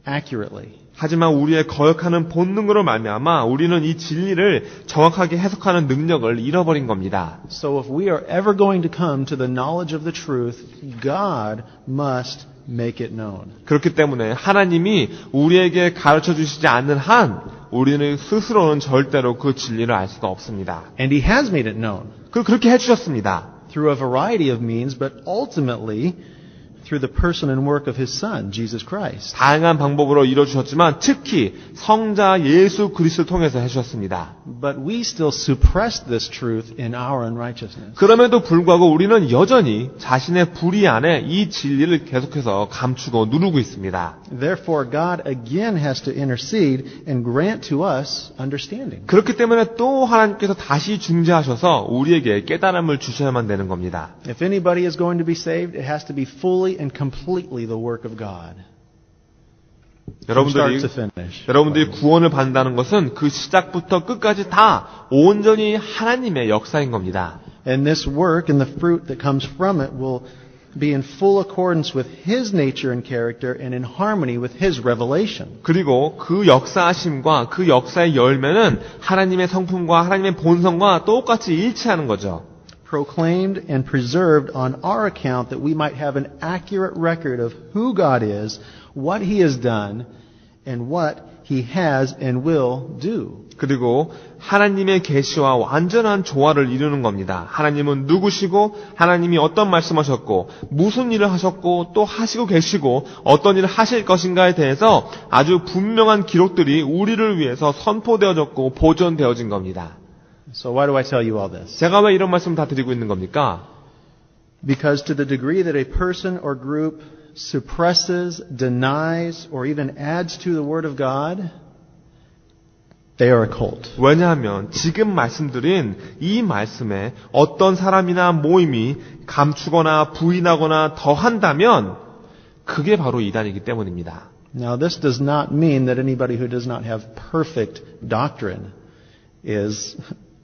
accurately. 하지만 우리의 거역하는 본능으로 말미암아 우리는 이 진리를 정확하게 해석하는 능력을 잃어버린 겁니다. So if we are ever going to come to the knowledge of the truth, God must make it known. 그렇기 때문에 하나님이 우리에게 가르쳐 주시지 않는 한 우리는 스스로는 절대로 그 진리를 알 수가 없습니다. And He has made it known 그렇게 해주셨습니다. through a variety of means, but ultimately through the person and work of His Son, Jesus Christ. 다양한 방법으로 이루어주셨지만 특히 성자 예수 그리스도를 통해서 해주셨습니다. But we still suppress this truth in our unrighteousness. 그럼에도 불구하고 우리는 여전히 자신의 불의 안에 이 진리를 계속해서 감추고 누르고 있습니다. Therefore, God again has to intercede and grant to us understanding. 그렇기 때문에 또 하나님께서 다시 중재하셔서 우리에게 깨달음을 주셔야만 되는 겁니다. If anybody is going to be saved, it has to be fully and completely the work of God. From start to finish. 여러분들이 구원을 받는다는 것은 그 시작부터 끝까지 다 온전히 하나님의 역사인 겁니다. And this work and the fruit that comes from it will be in full accordance with His nature and character and in harmony with His revelation. 그리고 그 역사하심과 그 역사의 열매는 하나님의 성품과 하나님의 본성과 똑같이 일치하는 거죠. Proclaimed and preserved on our account that we might have an accurate record of who God is, what He has done, and what He has and will do. 그리고 하나님의 계시와 완전한 조화를 이루는 겁니다. 하나님은 누구시고 하나님이 어떤 말씀하셨고 무슨 일을 하셨고 또 하시고 계시고 어떤 일을 하실 것인가에 대해서 아주 분명한 기록들이 우리를 위해서 선포되어졌고 보존되어진 겁니다. So why do I tell you all this? 제가 왜 이런 말씀을 다 드리고 있는 겁니까? Because to the degree that a person or group suppresses, denies, or even adds to the Word of God, they are a cult. 왜냐하면 지금 말씀드린 이 말씀에 어떤 사람이나 모임이 감추거나 부인하거나 더한다면 그게 바로 이단이기 때문입니다. Now this does not mean that anybody who does not have perfect doctrine is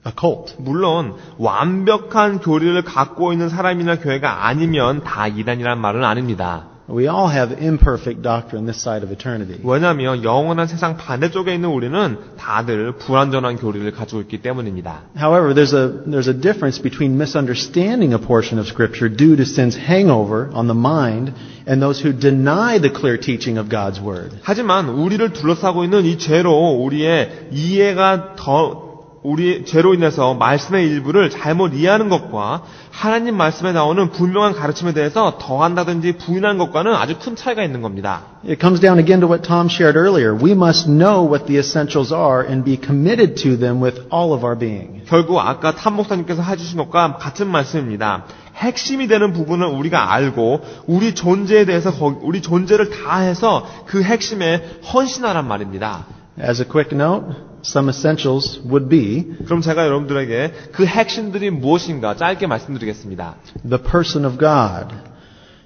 a cult. 물론 완벽한 교리를 갖고 있는 사람이나 교회가 아니면 다 이단이란 말은 아닙니다. We all have imperfect doctrine this side of eternity. 왜냐하면 영원한 세상 반대쪽에 있는 우리는 다들 불완전한 교리를 가지고 있기 때문입니다. However, there's a difference between misunderstanding a portion of Scripture due to sin's hangover on the mind and those who deny the clear teaching of God's Word. 하지만 우리를 둘러싸고 있는 이 죄로 우리의 이해가 우리 죄로 인해서 말씀의 일부를 잘못 이해하는 것과 하나님 말씀에 나오는 분명한 가르침에 대해서 더한다든지 부인하는 것과는 아주 큰 차이가 있는 겁니다. It comes down again to what Tom shared earlier. We must know what the essentials are and be committed to them with all of our being. 결국 아까 탐 목사님께서 해주신 것과 같은 말씀입니다. 핵심이 되는 부분은 우리가 알고 우리 존재에 대해서 우리 존재를 다해서 그 핵심에 헌신하란 말입니다. As a quick note, some essentials would be 그럼 제가 여러분들에게 그 핵심들이 무엇인가 짧게 말씀드리겠습니다. the person of God,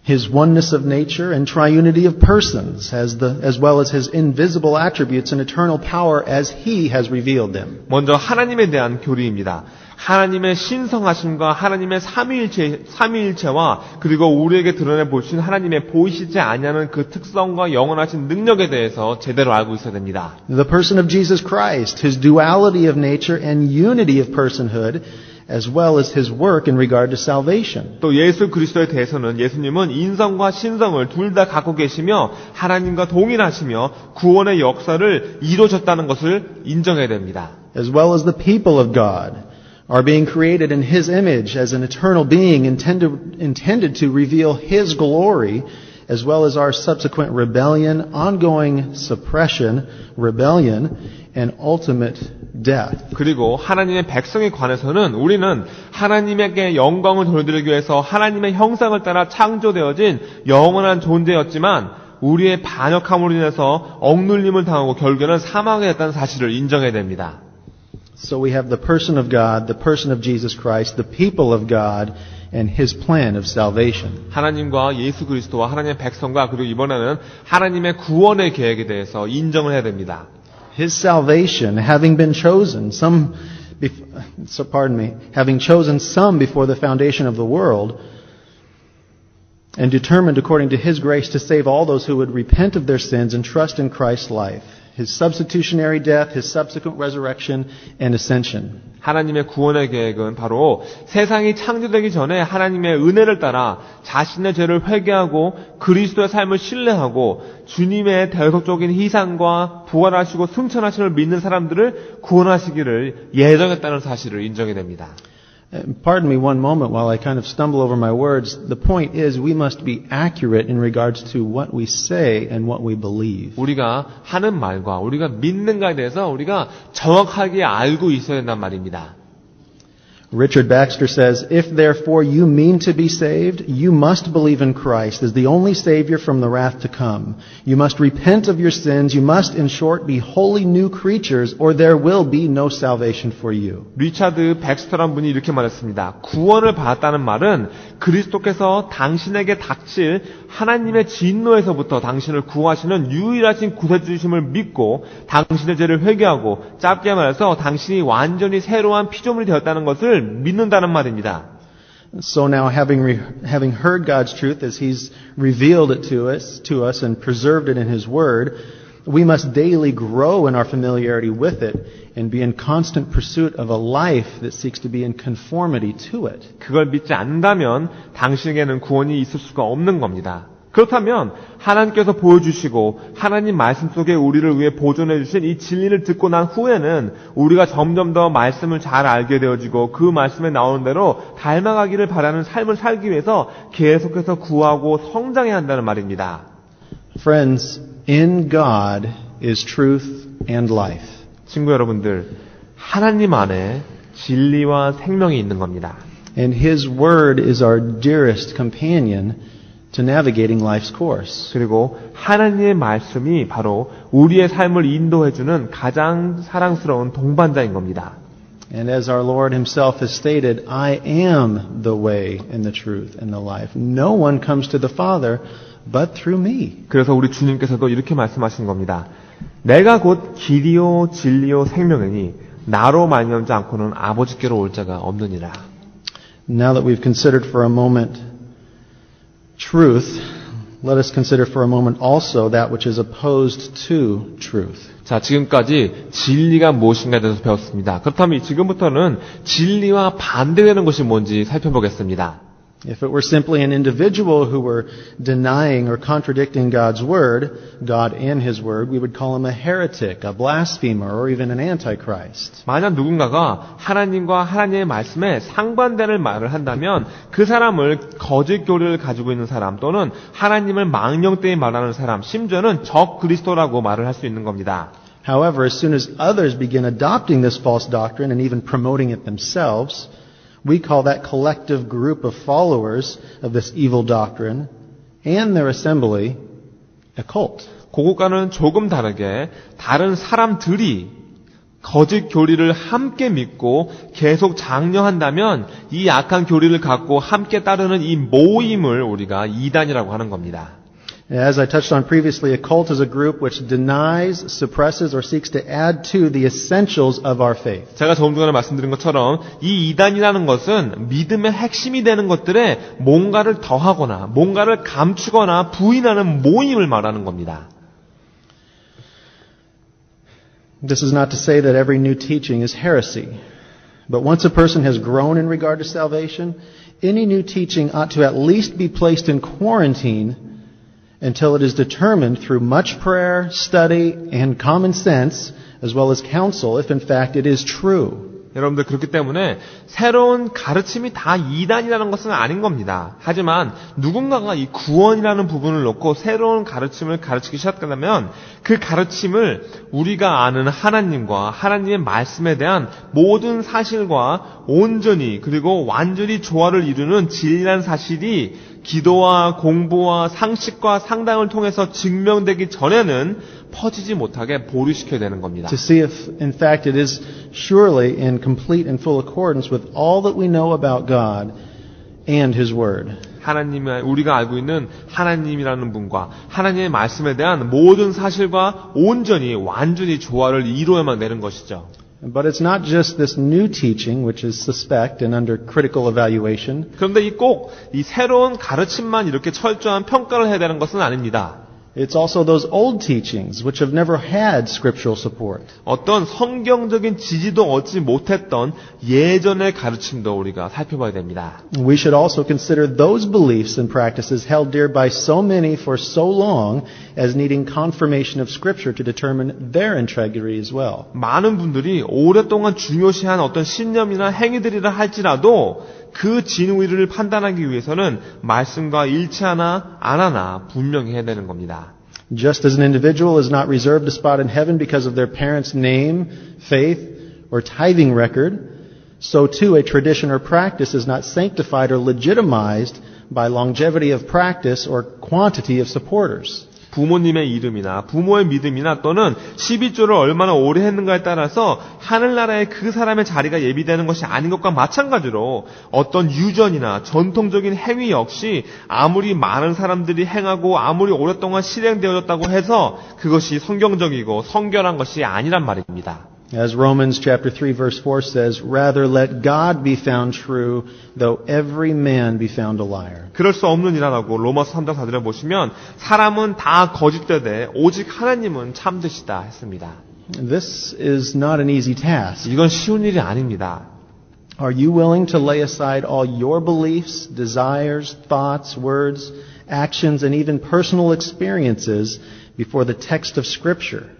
His oneness of nature and triunity of persons, as well as His invisible attributes and eternal power as He has revealed them. 먼저 하나님에 대한 교리입니다. 하나님의 신성하심과 하나님의 삼위일체와 그리고 우리에게 드러내 보신 하나님의 보이시지 아니하는 그 특성과 영원하신 능력에 대해서 제대로 알고 있어야 됩니다. The person of Jesus Christ, His duality of nature and unity of personhood, as well as His work in regard to salvation. 또 예수 그리스도에 대해서는 예수님은 인성과 신성을 둘 다 갖고 계시며 하나님과 동일하시며 구원의 역사를 이루셨다는 것을 인정해야 됩니다. As well as the people of God are being created in His image as an eternal being intended to reveal His glory, as well as our subsequent rebellion, ongoing suppression, rebellion, and ultimate death. 그리고 하나님의 백성에 관해서는 우리는 하나님에게 영광을 돌려드리기 위해서 하나님의 형상을 따라 창조되어진 영원한 존재였지만 우리의 반역함으로 인해서 억눌림을 당하고 결국에는 사망하게 됐다는 사실을 인정해야 됩니다. So we have the person of God, the person of Jesus Christ, the people of God, and His plan of salvation. 하나님과 예수 그리스도와 하나님의 백성과 그리고 이번에는 하나님의 구원의 계획에 대해서 인정을 해야 됩니다. His salvation, having been chosen, having chosen some before the foundation of the world, and determined according to His grace to save all those who would repent of their sins and trust in Christ's life, His substitutionary death, His subsequent resurrection, and ascension. 하나님의 구원의 계획은 바로 세상이 창조되기 전에 하나님의 은혜를 따라 자신의 죄를 회개하고 그리스도의 삶을 신뢰하고 주님의 대속적인 희생과 부활하시고 승천하심을 믿는 사람들을 구원하시기를 예정했다는 사실을 인정해야 됩니다. Pardon me one moment while I kind of stumble over my words. The point is we must be accurate in regards to what we say and what we believe. 우리가 하는 말과 우리가 믿는가에 대해서 우리가 정확하게 알고 있어야 된단 말입니다. Richard Baxter says, "If therefore you mean to be saved, you must believe in Christ as the only Savior from the wrath to come. You must repent of your sins. You must, in short, be wholly new creatures, or there will be no salvation for you." 리차드 백스터란 분이 이렇게 말했습니다. 구원을 받았다는 말은 그리스도께서 당신에게 닥칠 하나님의 진노에서부터 당신을 구하시는 유일하신 구세주심을 믿고 당신의 죄를 회개하고 짧게 말해서 당신이 완전히 새로운 피조물이 되었다는 것을 믿는다는 말입니다. So now, having heard God's truth as He's revealed it to us and preserved it in His Word, we must daily grow in our familiarity with it and be in constant pursuit of a life that seeks to be in conformity to it. 그걸 믿지 않는다면 당신에게는 구원이 있을 수가 없는 겁니다. 그렇다면 하나님께서 보여주시고 하나님 말씀 속에 우리를 위해 보존해 주신 이 진리를 듣고 난 후에는 우리가 점점 더 말씀을 잘 알게 되어지고 그 말씀에 나오는 대로 닮아가기를 바라는 삶을 살기 위해서 계속해서 구하고 성장해야 한다는 말입니다. Friends, in God is truth and life. 친구 여러분들, 하나님 안에 진리와 생명이 있는 겁니다. And His Word is our dearest companion to navigating life's course. 그리고 하나님의 말씀이 바로 우리의 삶을 인도해주는 가장 사랑스러운 동반자인 겁니다. And as our Lord Himself has stated, I am the way and the truth and the life. No one comes to the Father but through me. 그래서 우리 주님께서도 이렇게 말씀하신 겁니다. 내가 곧 길이요 진리요 생명이니 나로 말미암지 않고는 아버지께로 올 자가 없느니라. Now that we've considered for a moment truth, let us consider for a moment also that which is opposed to truth. 자, 지금까지 진리가 무엇인가에 대해서 배웠습니다. 그렇다면 지금부터는 진리와 반대되는 것이 뭔지 살펴보겠습니다. If it were simply an individual who were denying or contradicting God's Word, God and His Word, we would call him a heretic, a blasphemer, or even an antichrist. 만약 누군가가 하나님과 하나님의 말씀에 상반되는 말을 한다면 그 사람을 거짓 교리를 가지고 있는 사람 또는 하나님을 망령되이 말하는 사람, 심지어는 적 그리스도라고 말을 할 수 있는 겁니다. However, as soon as others begin adopting this false doctrine and even promoting it themselves, we call that collective group of followers of this evil doctrine and their assembly a cult. 그것과는 조금 다르게 다른 사람들이 거짓 교리를 함께 믿고 계속 장려한다면 이 악한 교리를 갖고 함께 따르는 이 모임을 우리가 이단이라고 하는 겁니다. As I touched on previously, a cult is a group which denies, suppresses, or seeks to add to the essentials of our faith. 제가 조금 전에 말씀드린 것처럼 이 이단이라는 것은 믿음의 핵심이 되는 것들에 뭔가를 더하거나 뭔가를 감추거나 부인하는 모임을 말하는 겁니다. This is not to say that every new teaching is heresy. But once a person has grown in regard to salvation, any new teaching ought to at least be placed in quarantine until it is determined through much prayer, study, and common sense, as well as counsel, if in fact it is true. 여러분들 그렇기 때문에 새로운 가르침이 다 이단이라는 것은 아닌 겁니다. 하지만 누군가가 이 구원이라는 부분을 놓고 새로운 가르침을 가르치기 시작한다면 그 가르침을 우리가 아는 하나님과 하나님의 말씀에 대한 모든 사실과 온전히 그리고 완전히 조화를 이루는 진리라는 사실이 기도와 공부와 상식과 상담을 통해서 증명되기 전에는 퍼지지 못하게 보류시켜야 되는 겁니다. To see if, in fact, it is surely in complete and full accordance with all that we know about God and His Word. 하나님의 우리가 알고 있는 하나님이라는 분과 하나님의 말씀에 대한 모든 사실과 온전히 완전히 조화를 이루어야만 되는 것이죠. But it's not just this new teaching which is suspect and under critical evaluation. 그런데 꼭 이 새로운 가르침만 이렇게 철저한 평가를 해야 되는 것은 아닙니다. It's also those old teachings which have never had scriptural support. 어떤 성경적인 지지도 얻지 못했던 예전의 가르침도 우리가 살펴봐야 됩니다. We should also consider those beliefs and practices held dear by so many for so long as needing confirmation of Scripture to determine their integrity as well. 많은 분들이 오랫동안 중요시한 어떤 신념이나 행위들이라 할지라도 그 진위를 판단하기 위해서는 말씀과 일치하나 안 하나 분명히 해야 되는 겁니다. Just as an individual is not reserved a spot in heaven because of their parents' name, faith, or tithing record, so too a tradition or practice is not sanctified or legitimized by longevity of practice or quantity of supporters. 부모님의 이름이나 부모의 믿음이나 또는 12조를 얼마나 오래 했는가에 따라서 하늘나라에 그 사람의 자리가 예비되는 것이 아닌 것과 마찬가지로 어떤 유전이나 전통적인 행위 역시 아무리 많은 사람들이 행하고 아무리 오랫동안 실행되어졌다고 해서 그것이 성경적이고 성결한 것이 아니란 말입니다. As Romans chapter 3 verse 4 says, rather let God be found true, though every man be found a liar. 그럴 수 없는 이라라고 로마서 3장 4절에 보시면 사람은 다 거짓되되 오직 하나님은 참되시다 했습니다. This is not an easy task. 이건 쉬운 일이 아닙니다. Are you willing to lay aside all your beliefs, desires, thoughts, words, actions, and even personal experiences before the text of Scripture?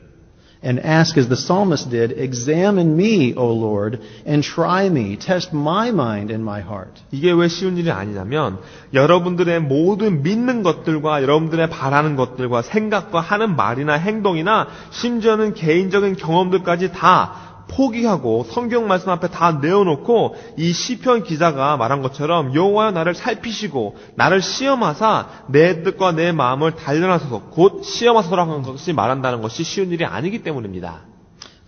And ask as the psalmist did, examine me, O Lord, and try me, test my mind and my heart. 이게 왜 쉬운 일이 아니냐면 여러분들의 모든 믿는 것들과 여러분들의 바라는 것들과 생각과 하는 말이나 행동이나 심지어는 개인적인 경험들까지 다 포기하고 성경 말씀 앞에 다 내어놓고 이 시편 기자가 말한 것처럼 여호와여 나를 살피시고 나를 시험하사 내 뜻과 내 마음을 단련하소서 곧 시험하소서라는 것이 말한다는 것이 쉬운 일이 아니기 때문입니다.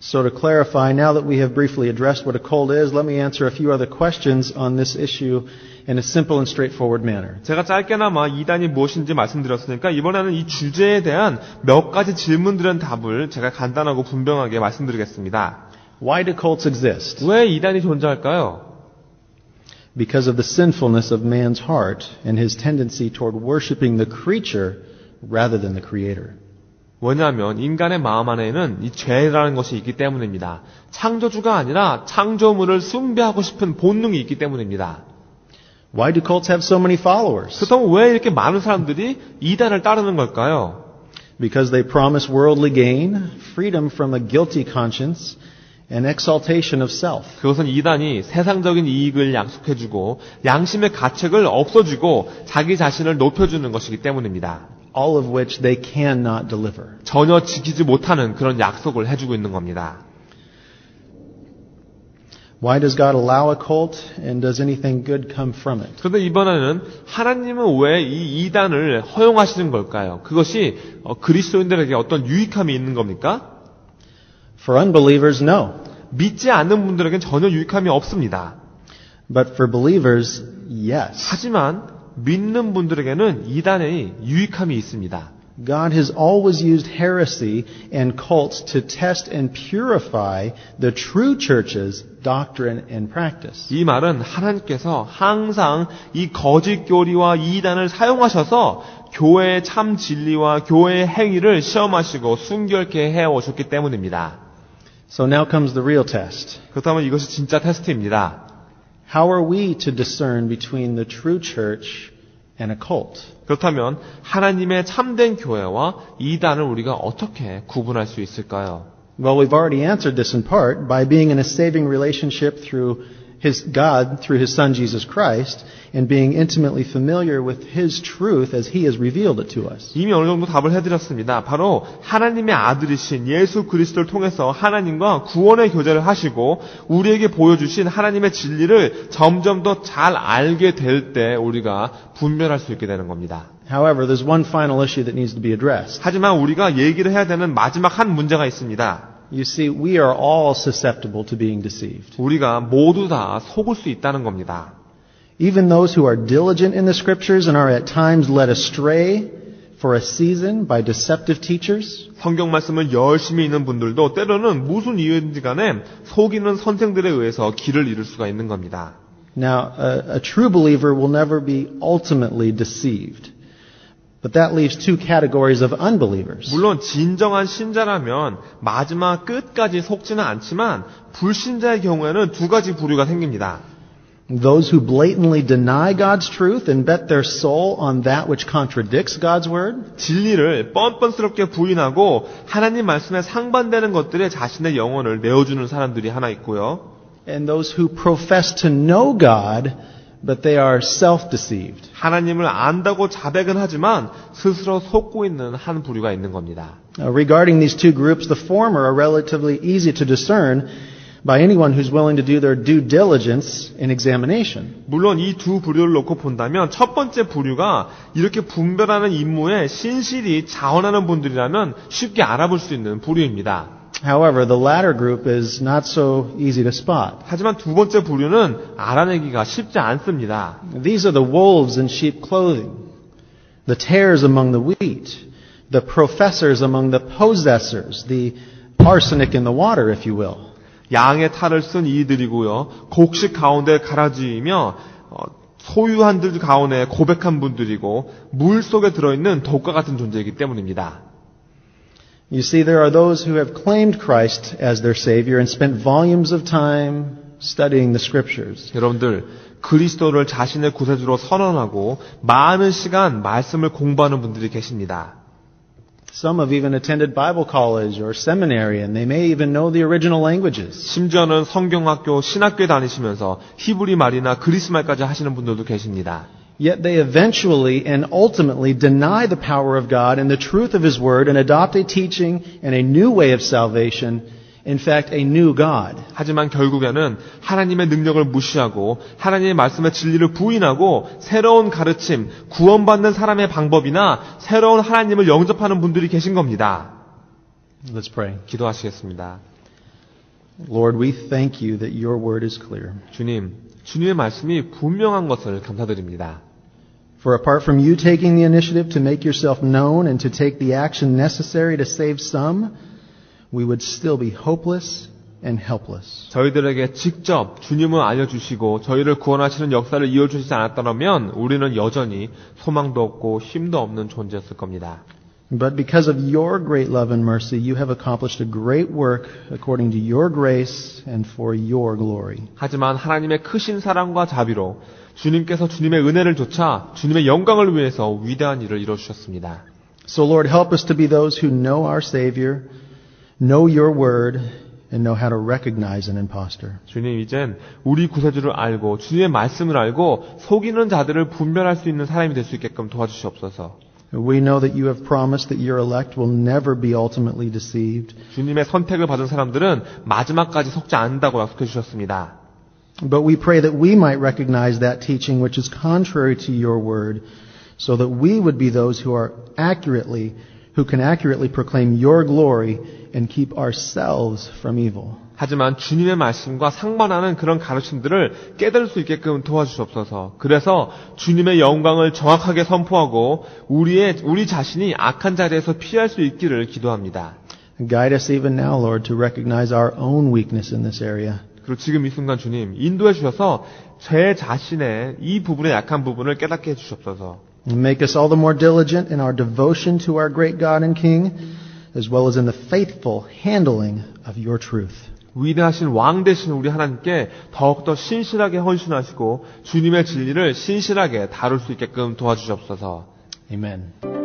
So to clarify, now that we have briefly addressed what a cult is, let me answer a few other questions on this issue in a simple and straightforward manner. 제가 짧게나마 이단이 무엇인지 말씀드렸으니까 이번에는 이 주제에 대한 몇 가지 질문들의 답을 제가 간단하고 분명하게 말씀드리겠습니다. Why do cults exist? 왜 이단이 존재할까요? Because of the sinfulness of man's heart and his tendency toward worshiping the creature rather than the creator. 왜냐하면 인간의 마음 안에는 이 죄라는 것이 있기 때문입니다. 창조주가 아니라 창조물을 숭배하고 싶은 본능이 있기 때문입니다. Why do cults have so many followers? 그렇다면 왜 이렇게 많은 사람들이 이단을 따르는 걸까요? Because they promise worldly gain, freedom from a guilty conscience, and exaltation of self. 그것은 이단이 세상적인 이익을 약속해주고 양심의 가책을 없어주고 자기 자신을 높여주는 것이기 때문입니다. All of which they cannot deliver. 전혀 지키지 못하는 그런 약속을 해주고 있는 겁니다. Why does God allow a cult and does anything good come from it? 그런데 이번에는 하나님은 왜 이 이단을 허용하시는 걸까요? 그것이 그리스도인들에게 어떤 유익함이 있는 겁니까? For unbelievers, no. 믿지 않는 분들에겐 전혀 유익함이 없습니다. But for believers, yes. 하지만 믿는 분들에게는 이단의 유익함이 있습니다. God has always used heresy and cults to test and purify the true church's doctrine and practice. 이 말은 하나님께서 항상 이 거짓 교리와 이단을 사용하셔서 교회의 참 진리와 교회의 행위를 시험하시고 순결케 해오셨기 때문입니다. So now comes the real test. 그렇다면 이것이 진짜 테스트입니다. How are we to discern between the true church and a cult? 그렇다면 하나님의 참된 교회와 이단을 우리가 어떻게 구분할 수 있을까요? Well, we've already answered this in part by being in a saving relationship through God, through His Son Jesus Christ, and being intimately familiar with His truth as He has revealed it to us. 이미 어느 정도 답을 해드렸습니다. 바로 하나님의 아들이신 예수 그리스도를 통해서 하나님과 구원의 교제를 하시고 우리에게 보여주신 하나님의 진리를 점점 더 잘 알게 될 때 우리가 분별할 수 있게 되는 겁니다. However, there's one final issue that needs to be addressed. 하지만 우리가 얘기를 해야 되는 마지막 한 문제가 있습니다. You see, we are all susceptible to being deceived. 우리가 모두 다 속을 수 있다는 겁니다. Even those who are diligent in the Scriptures and are at times led astray for a season by deceptive teachers, 성경 말씀을 열심히 읽는 분들도 때로는 무슨 이유인지 간에 속이는 선생들에 의해서 길을 잃을 수가 있는 겁니다. Now, a true believer will never be ultimately deceived. But that leaves two categories of unbelievers. 물론 진정한 신자라면 마지막 끝까지 속지는 않지만 불신자의 경우에는 두 가지 부류가 생깁니다. Those who blatantly deny God's truth and bet their soul on that which contradicts God's word. 진리를 뻔뻔스럽게 부인하고 하나님 말씀에 상반되는 것들에 자신의 영혼을 내어주는 사람들이 하나 있고요. And those who profess to know God, but they are self-deceived. 하나님을 안다고 자백은 하지만 스스로 속고 있는 한 부류가 있는 겁니다. Regarding these two groups, the former are relatively easy to discern by anyone who's willing to do their due diligence in examination. 물론 이 두 부류를 놓고 본다면 첫 번째 부류가 이렇게 분별하는 임무에 신실히 자원하는 분들이라면 쉽게 알아볼 수 있는 부류입니다. However, the latter group is not so easy to spot. 하지만 두 번째 부류는 알아내기가 쉽지 않습니다. These are the wolves in sheep clothing, the tares among the wheat, the professors among the possessors, the arsenic in the water, if you will. 양의 탈을 쓴 이들이고요. 곡식 가운데 가라지이며 소유한 들 가운데 고백한 분들이고 물 속에 들어있는 독과 같은 존재이기 때문입니다. You see, there are those who have claimed Christ as their Savior and spent volumes of time studying the Scriptures. 여러분들 그리스도를 자신의 구세주로 선언하고 많은 시간 말씀을 공부하는 분들이 계십니다. Some have even attended Bible college or seminary, and they may even know the original languages. 심지어는 성경학교, 신학교에 다니시면서 히브리 말이나 그리스 말까지 하시는 분들도 계십니다. Yet they eventually and ultimately deny the power of God and the truth of His Word and adopt a teaching and a new way of salvation, in fact, a new God. 하지만 결국에는 하나님의 능력을 무시하고 하나님의 말씀의 진리를 부인하고 새로운 가르침, 구원받는 사람의 방법이나 새로운 하나님을 영접하는 분들이 계신 겁니다. Let's pray. 기도하시겠습니다. Lord, we thank you that your word is clear. 주님, 주님의 말씀이 분명한 것을 감사드립니다. For apart from you taking the initiative to make yourself known and to take the action necessary to save some, we would still be hopeless and helpless. 저희들에게 직접 주님을 알려주시고 저희를 구원하시는 역사를 이어주시지 않았다면 우리는 여전히 소망도 없고 힘도 없는 존재였을 겁니다. But because of your great love and mercy, you have accomplished a great work according to your grace and for your glory. 하지만 하나님의 크신 사랑과 자비로 주님께서 주님의 은혜를 좇아 주님의 영광을 위해서 위대한 일을 이뤄주셨습니다. So Lord, help us to be those who know our Savior, know your word, and know how to recognize an impostor. 주님, 이젠 우리 구세주를 알고 주님의 말씀을 알고 속이는 자들을 분별할 수 있는 사람이 될 수 있게끔 도와주시옵소서. We know that you have promised that your elect will never be ultimately deceived. 주님의 선택을 받은 사람들은 마지막까지 속지 않는다고 약속해 주셨습니다. But we pray that we might recognize that teaching which is contrary to your word, so that we would be those who are accurately who can accurately proclaim your glory and keep ourselves from evil. 하지만 주님의 말씀과 상반하는 그런 가르침들을 깨달을 수 있게끔 도와주시옵소서. 그래서 주님의 영광을 정확하게 선포하고 우리 자신이 악한 자리에서 피할 수 있기를 기도합니다. Guide us even now, Lord, to recognize our own weakness in this area. 그리고 지금 이 순간 주님 인도해 주셔서 제 자신의 이 부분의 약한 부분을 깨닫게 해 주시옵소서. And make us all the more diligent in our devotion to our great God and King, as well as in the faithful handling of your truth. 위대하신 왕 되신 우리 하나님께 더욱더 신실하게 헌신하시고 주님의 진리를 신실하게 다룰 수 있게끔 도와주시옵소서. Amen.